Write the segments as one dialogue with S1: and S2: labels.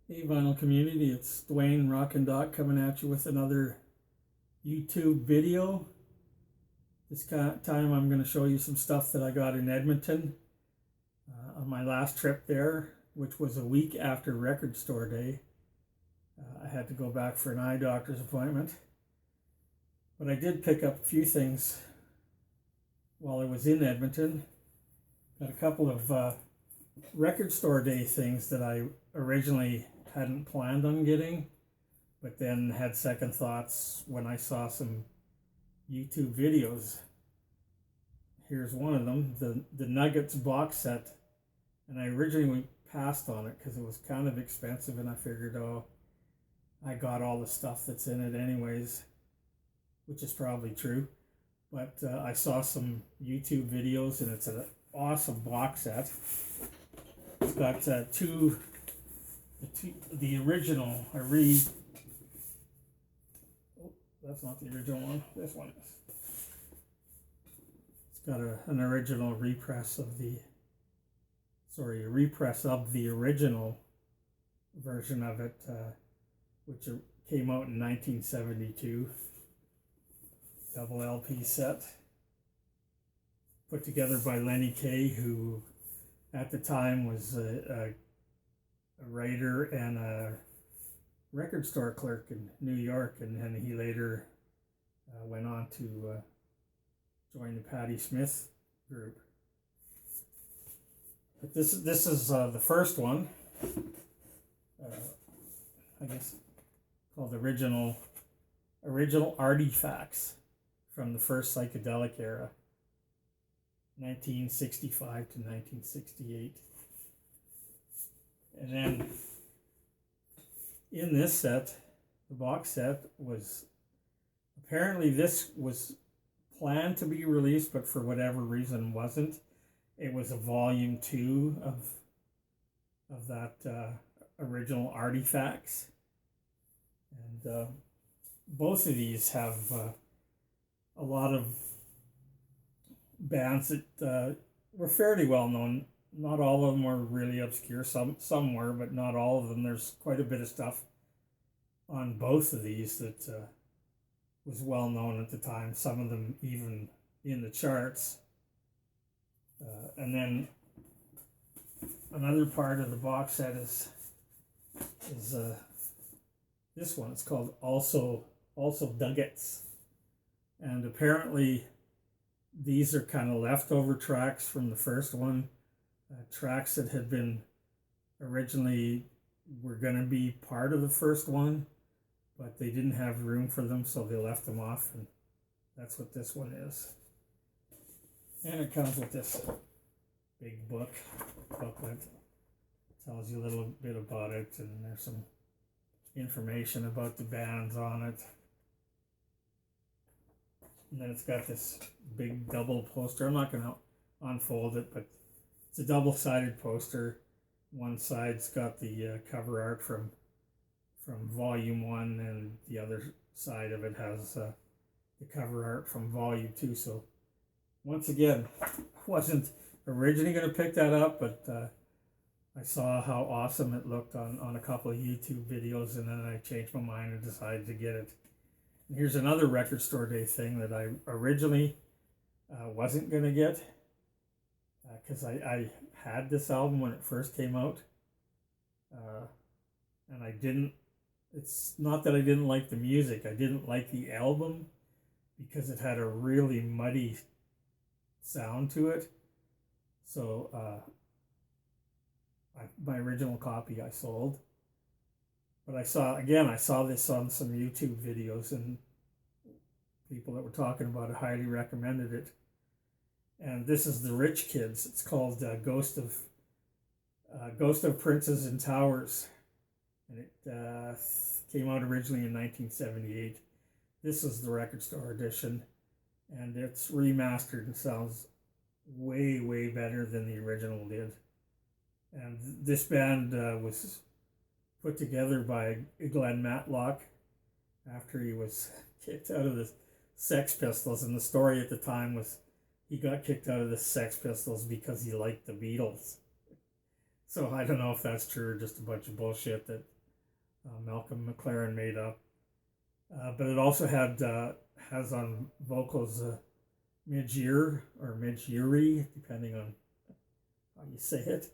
S1: Hey vinyl community, it's Dwayne Rockin' Doc coming at you with another YouTube video. This time I'm going to show you some stuff that I got in Edmonton on my last trip there, which was a week after Record Store Day. I had to go back for an eye doctor's appointment, but I did pick up a few things while I was in Edmonton. Got a couple of Record Store Day things that I originally hadn't planned on getting, but then had second thoughts when I saw some YouTube videos. Here's one of them, the Nuggets box set, and I originally passed on it because it was kind of expensive, and I figured, oh, I got all the stuff that's in it anyways, which is probably true. But I saw some YouTube videos, and it's an awesome box set. It's got the original, that's not the original one, this one is. It's got an original repress of the original version of it, which came out in 1972. Double LP set. Put together by Lenny Kaye, who at the time was a writer and a record store clerk in New York, and then he later went on to join the Patti Smith group. But this is the first one, I guess called original artifacts from the first psychedelic era, 1965 to 1968. And then in this set, the box set was, apparently this was planned to be released, but for whatever reason wasn't. It was a volume 2 of that original artifacts. And both of these have a lot of bands that were fairly well known. Not all of them were really obscure. Some were, but not all of them. There's quite a bit of stuff on both of these that was well known at the time. Some of them even in the charts. And then another part of the box set is this one. It's called also Nuggets, and apparently these are kind of leftover tracks from the first one. Tracks that had been originally were going to be part of the first one, but they didn't have room for them, so they left them off, and that's what this one is. And it comes with this big booklet. Tells you a little bit about it, and there's some information about the bands on it. And then it's got this big double poster. I'm not going to unfold it, but it's a double-sided poster. One side's got the cover art from Volume 1, and the other side of it has the cover art from Volume 2. So once again, I wasn't originally going to pick that up, but I saw how awesome it looked on a couple of YouTube videos, and then I changed my mind and decided to get it. And here's another Record Store Day thing that I originally wasn't going to get, because I had this album when it first came out, and I didn't, it's not that I didn't like the music, I didn't like the album because it had a really muddy sound to it. So my original copy I sold, but I saw this on some YouTube videos, and people that were talking about it highly recommended it. And this is the Rich Kids. It's called Ghost of Princes and Towers, and it came out originally in 1978. This is the Record Store edition, and it's remastered and sounds way better than the original did. And this band was put together by Glenn Matlock after he was kicked out of the Sex Pistols, and the story at the time was he got kicked out of the Sex Pistols because he liked the Beatles. So I don't know if that's true or just a bunch of bullshit that Malcolm McLaren made up. But it also has on vocals Midge Ure, or Midge Ure, depending on how you say it,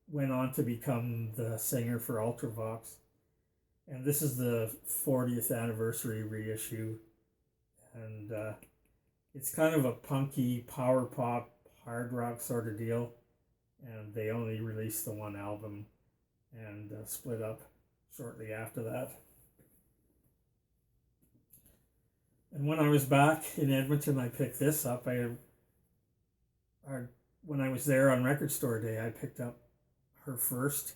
S1: went on to become the singer for Ultravox. And this is the 40th anniversary reissue. And it's kind of a punky, power pop, hard rock sort of deal. And they only released the one album and split up shortly after that. And when I was back in Edmonton, I picked this up. When I was there on Record Store Day, I picked up her first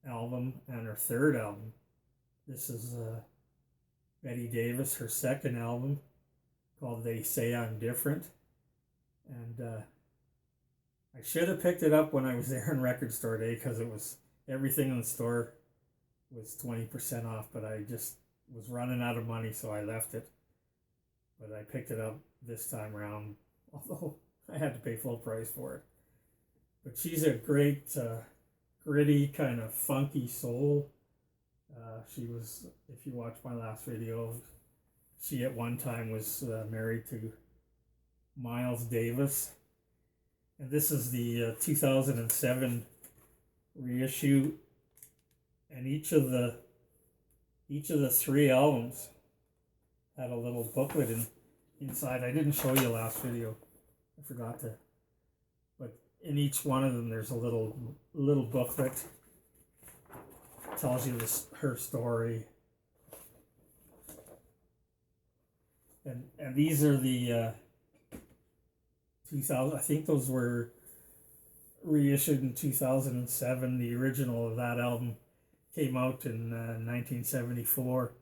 S1: album and her third album. This is Betty Davis, her second album, called They Say I'm Different. And I should have picked it up when I was there on Record Store Day, because it was everything in the store was 20% off, but I just was running out of money, so I left it. But I picked it up this time around, although I had to pay full price for it. But she's a great, gritty, kind of funky soul. She was, if you watch my last video, she at one time was married to Miles Davis. And this is the 2007 reissue. And each of the three albums had a little booklet inside. I didn't show you last video. I forgot to. But in each one of them, there's a little booklet. Tells you her story. And these are the 2000. I think those were reissued in 2007. The original of that album came out in 1974,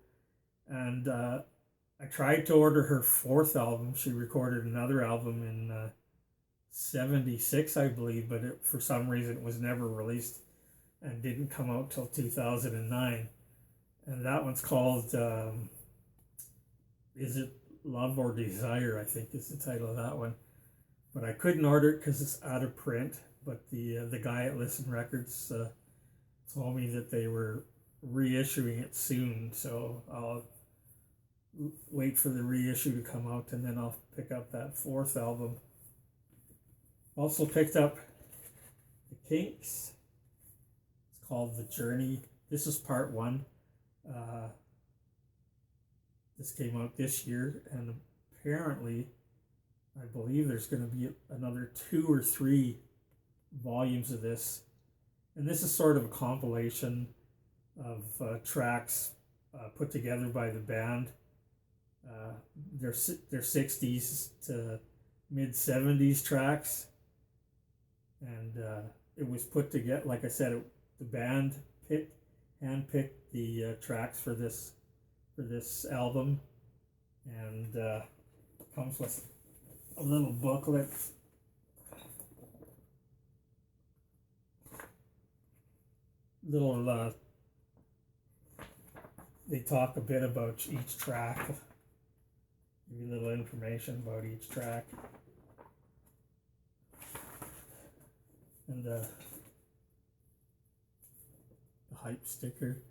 S1: and I tried to order her fourth album. She recorded another album in 76, I believe, but for some reason it was never released and didn't come out till 2009. And that one's called Is It Love or Desire, I think is the title of that one. But I couldn't order it because it's out of print. But the guy at Listen Records told me that they were reissuing it soon, so I'll wait for the reissue to come out, and then I'll pick up that fourth album. Also picked up the Kinks. It's called The Journey. This is part one. This came out this year, and apparently, I believe there's going to be another 2 or 3 volumes of this. And this is sort of a compilation of tracks put together by the band. They're 60s to mid 70s tracks, and it was put together, like I said, the band handpicked the tracks for this album, and comes with a little booklet. They talk a bit about each track, give you a little information about each track. And the hype sticker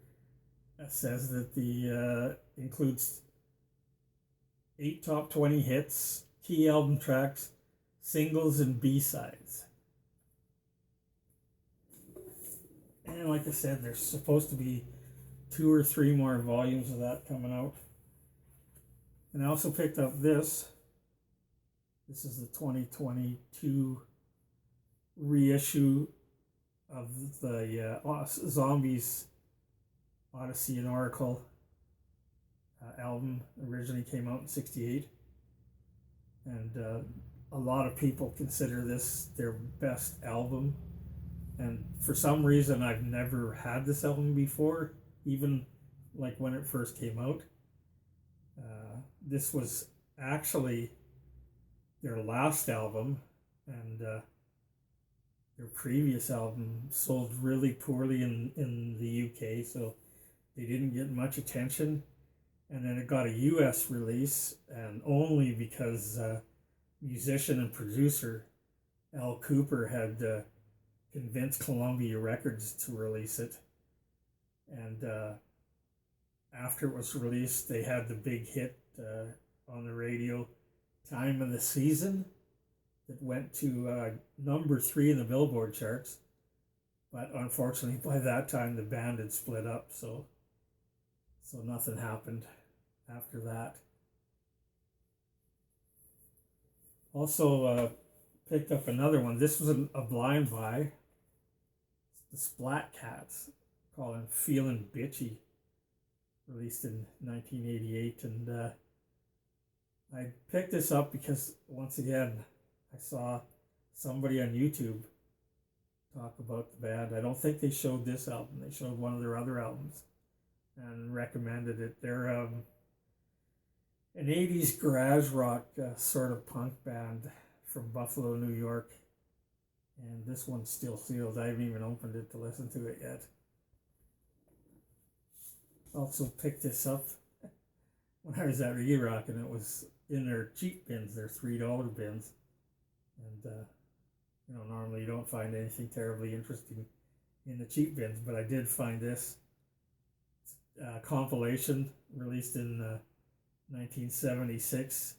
S1: says that the includes 8 top 20 hits, key album tracks, singles, and B-sides. And like I said, there's supposed to be 2 or 3 more volumes of that coming out. And I also picked up this. This is the 2022 reissue of the Zombies Odyssey and Oracle album. Originally came out in 68. And a lot of people consider this their best album. And for some reason, I've never had this album before, even like when it first came out. This was actually their last album, and their previous album sold really poorly in the UK, so they didn't get much attention. And then it got a US release, and only because musician and producer Al Cooper had convinced Columbia Records to release it. And after it was released, they had the big hit on the radio, Time of the Season, that went to number 3 in the Billboard charts. But unfortunately, by that time, the band had split up, so nothing happened after that. Also picked up another one. This was a blind buy. The Splat Cats, called him Feelin' Bitchy, released in 1988. And I picked this up because, once again, I saw somebody on YouTube talk about the band. I don't think they showed this album. They showed one of their other albums and recommended it. They're an 80s garage rock sort of punk band from Buffalo, New York. And this one's still sealed. I haven't even opened it to listen to it yet. Also picked this up when I was at Eroc, and it was in their cheap bins, their $3 bins. And normally you don't find anything terribly interesting in the cheap bins, but I did find this compilation released in 1976.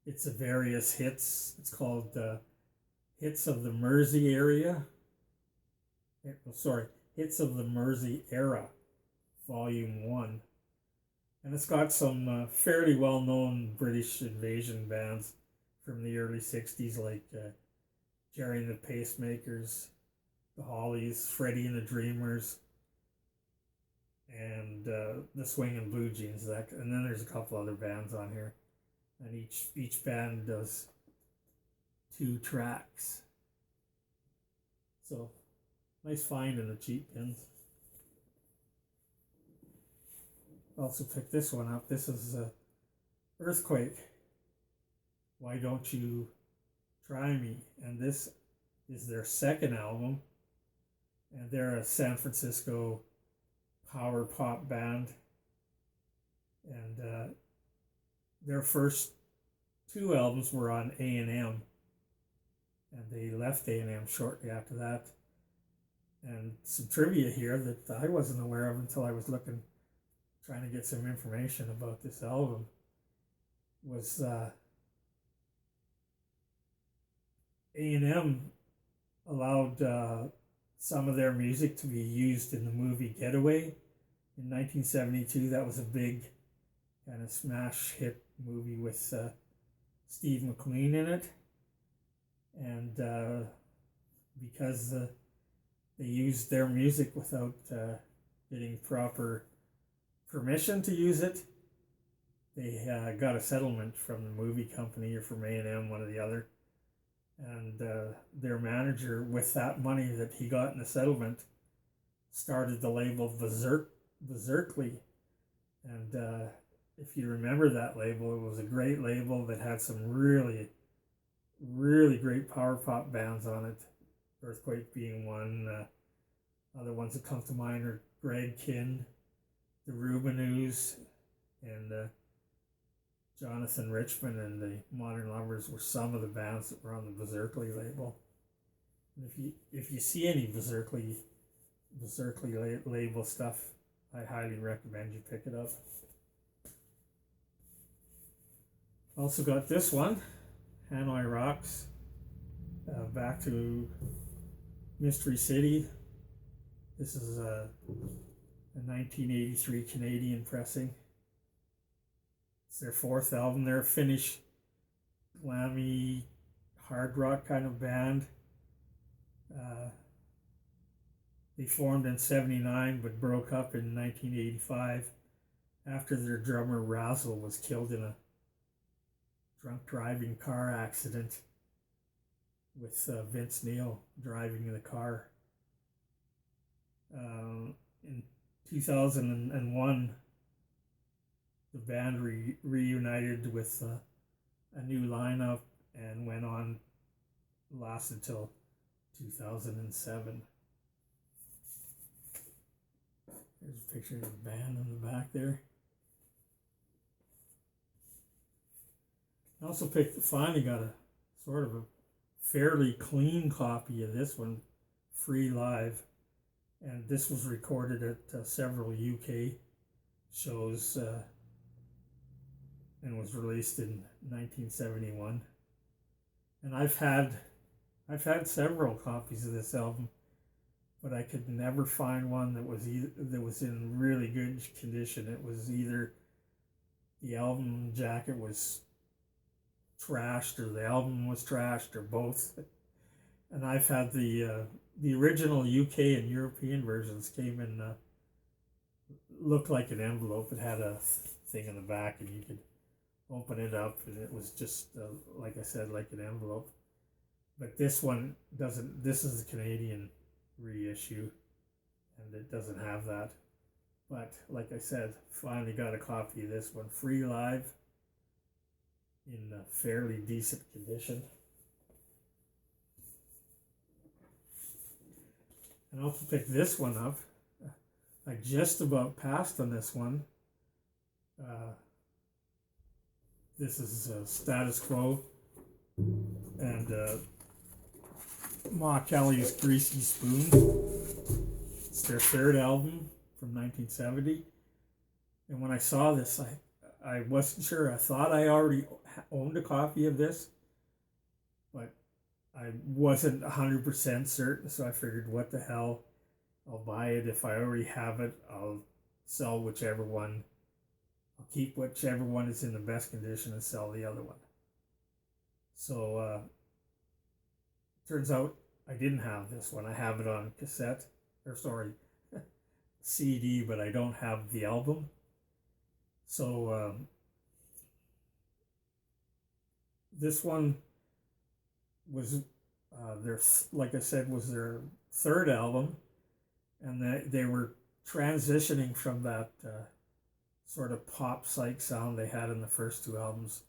S1: It's a various hits. It's called Hits of the Mersey Area. Hits of the Mersey Era, Volume 1. And it's got some fairly well-known British invasion bands from the early 60s, like Jerry and the Pacemakers, the Hollies, Freddie and the Dreamers, and the Swingin' Blue Jeans. And then there's a couple other bands on here. And each band does 2 tracks. So, nice find in the cheap bins. Also picked this one up. This is Earthquake, Why Don't You Try Me? And this is their second album. And they're a San Francisco power pop band. And their first 2 albums were on A&M. And they left A&M shortly after that. And some trivia here that I wasn't aware of until I was trying to get some information about this album was A&M allowed some of their music to be used in the movie Getaway in 1972. That was a big kind of smash hit movie with Steve McQueen in it. And because they used their music without getting proper permission to use it, they got a settlement from the movie company or from A&M, one or the other. And their manager, with that money that he got in the settlement, started the label Berserkly. And if you remember that label, it was a great label that had some really, really great power pop bands on it. Earthquake being one. Other ones that come to mind are Greg Kinn, the Rubinoos, and Jonathan Richman and the Modern Lovers were some of the bands that were on the Berserkly label. And if you see any Berserkly label stuff, I highly recommend you pick it up. Also got this one, Hanoi Rocks, Back to Mystery City. This is a 1983 Canadian pressing. It's their 4th album. They're a Finnish glammy hard rock kind of band. They formed in 79 but broke up in 1985 after their drummer Razzle was killed in a drunk driving car accident with Vince Neil driving in the car. In 2001, the band reunited with a new lineup and lasted till 2007. There's a picture of the band in the back there. I also finally got a sort of a fairly clean copy of this one, free live. and this was recorded at several UK shows and was released in 1971. And I've had several copies of this album, but I could never find one that was in really good condition. It was either the album jacket was trashed, or the album was trashed, or both. And I've had the original UK and European versions came in looked like an envelope. It had a thing in the back, and you could open it up, and it was just like I said, like an envelope. But this one doesn't. This is the Canadian reissue, and it doesn't have that. But like I said, finally got a copy of this one, free live, in fairly decent condition. And I'll pick this one up. I just about passed on this one. This is Status Quo and Ma Kelly's Greasy Spoon. It's their third album from 1970. And when I saw this, I wasn't sure. I thought I already owned a copy of this, but I wasn't 100% certain, so I figured, what the hell, I'll buy it. If I already have it, I'll sell whichever one. I'll keep whichever one is in the best condition and sell the other one. So, turns out I didn't have this one. I have it on cassette, or sorry, CD, but I don't have the album. So, this one was like I said, was their third album, and they were transitioning from that sort of pop psych sound they had in the first two albums,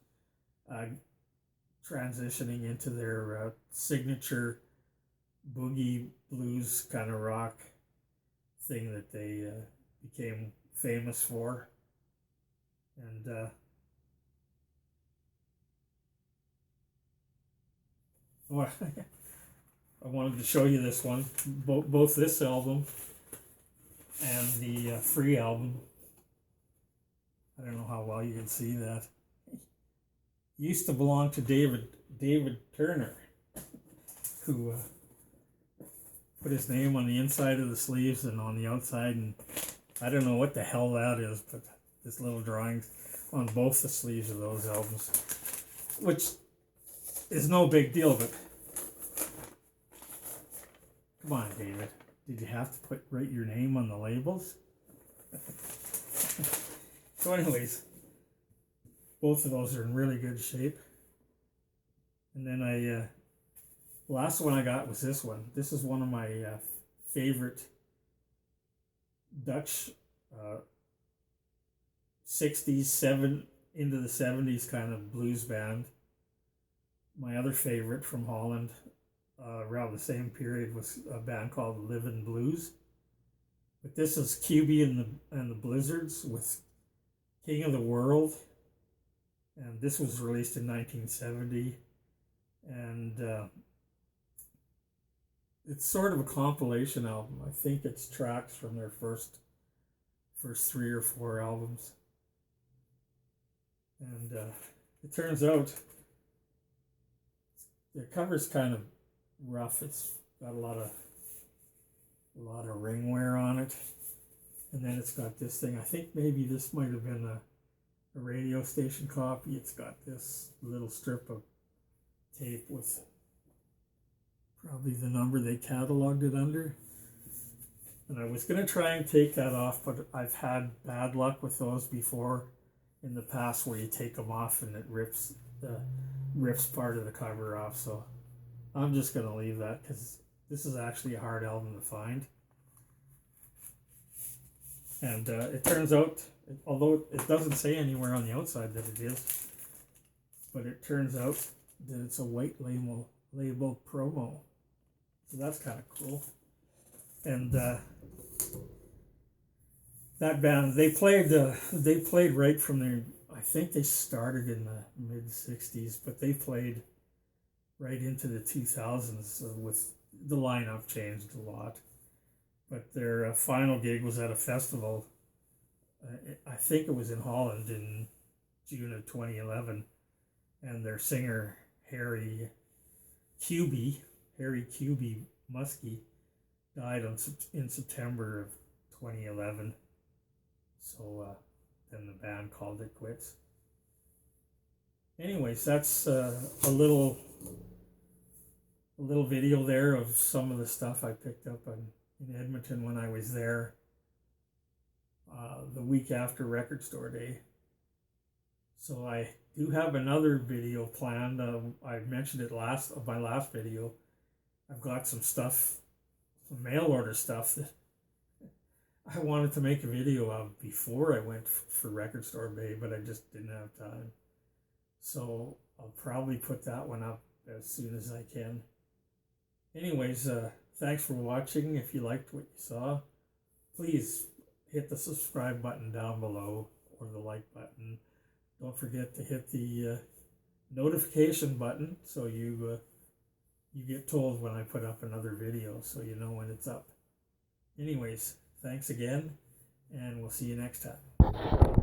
S1: transitioning into their signature boogie blues kind of rock thing that they became famous for. And I wanted to show you this one, both this album and the free album. I don't know how well you can see that. Used to belong to David Turner, who put his name on the inside of the sleeves and on the outside, and I don't know what the hell that is, but this little drawings on both the sleeves of those albums, which is no big deal, but come on, David. Did you have to write your name on the labels? So anyways, both of those are in really good shape. And then last one I got was this one. This is one of my favorite Dutch 60s, into the 70s kind of blues band. My other favorite from Holland around the same period was a band called Livin' Blues. But this is QB and the Blizzards with King of the World. And this was released in 1970. And it's sort of a compilation album. I think it's tracks from their first 3 or 4 albums. And it turns out the cover's kind of rough. It's got a lot of ring wear on it, and then it's got this thing. I think maybe this might have been a radio station copy. It's got this little strip of tape with probably the number they cataloged it under. And I was going to try and take that off, but I've had bad luck with those before in the past, where you take them off and it rips part of the cover off. So I'm just going to leave that, because this is actually a hard album to find. And it turns out, although it doesn't say anywhere on the outside that it is, but it turns out that it's a white label promo. So that's kind of cool. And that band, they played right from their, I think they started in the mid 60s, but they played right into the 2000s with the lineup changed a lot. but their final gig was at a festival. I think it was in Holland in June of 2011, and their singer Harry Cubey Muskie died in September of 2011. So then the band called it quits. Anyways, that's a little video there of some of the stuff I picked up in Edmonton when I was there the week after Record Store Day. So I do have another video planned. I mentioned it my last video. I've got some stuff, some mail order stuff that I wanted to make a video of before I went for Record Store Day, but I just didn't have time. So I'll probably put that one up as soon as I can. Anyways, thanks for watching. If you liked what you saw, please hit the subscribe button down below or the like button. Don't forget to hit the notification button so you get told when I put up another video, so you know when it's up. Anyways, thanks again, and we'll see you next time.